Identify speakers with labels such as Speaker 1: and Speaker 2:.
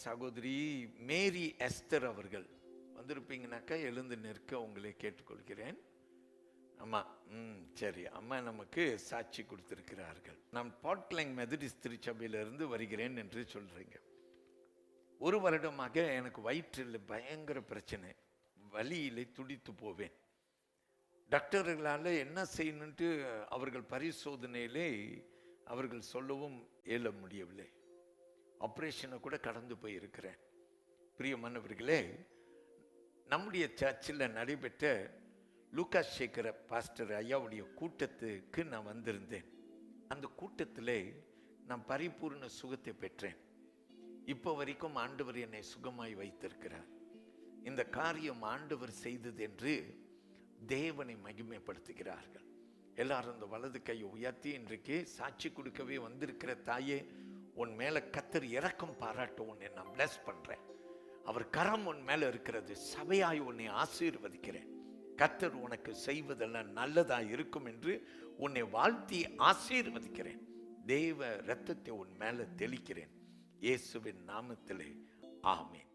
Speaker 1: சகோதரி மேரி எஸ்தர் அவர்கள் வந்திருப்பீங்கன்னாக்கா எழுந்து நிற்க உங்களை கேட்டுக்கொள்கிறேன். அம்மா சரி, அம்மா நமக்கு சாட்சி கொடுத்திருக்கிறார்கள். நான் பாட்லைங் மெதடிஸ்ட் திருச்சபையிலிருந்து வருகிறேன் என்று சொல்றீங்க. 1 வருடமாக எனக்கு வயிற்றில் பயங்கர பிரச்சனை, வலியிலே துடித்து போவேன். டாக்டர்களால் என்ன செய்யணுன்ட்டு அவர்கள் பரிசோதனையிலே அவர்கள் சொல்லவும் இயல முடியவில்லை. ஆப்ரேஷனை கூட கடந்து போயிருக்கிறேன். பிரியமானவர்களே, நம்முடைய சர்ச்சில் நடைபெற்ற லூகாஸ் சேகர பாஸ்டர் ஐயாவுடைய கூட்டத்துக்கு நான் வந்திருந்தேன். அந்த கூட்டத்தில் நான் பரிபூர்ண சுகத்தை பெற்றேன். இப்போ வரைக்கும் ஆண்டவர் என்னை சுகமாய் வைத்திருக்கிறார். இந்த காரியம் ஆண்டவர் செய்தது என்று தேவனை மகிமைப்படுத்துகிறார்கள். எல்லாரும் அந்த வலது கையை உயர்த்தி இன்றைக்கு சாட்சி கொடுக்கவே வந்திருக்கிற தாயே, உன் மேல கர்த்தர் இரக்கம் பாராட்ட உன்னை நான் பிளஸ் பண்றேன். அவர் கரம் உன் மேல இருக்கிறது. சபையாய் உன்னை ஆசீர்வதிக்கிறேன். கர்த்தர் உனக்கு செய்வதெல்லாம் நல்லதா இருக்கும் என்று உன்னை வாழ்த்தி ஆசீர்வதிக்கிறேன். தேவ இரத்தத்தை உன் மேல தெளிக்கிறேன். இயேசுவின் நாமத்திலே ஆமென்.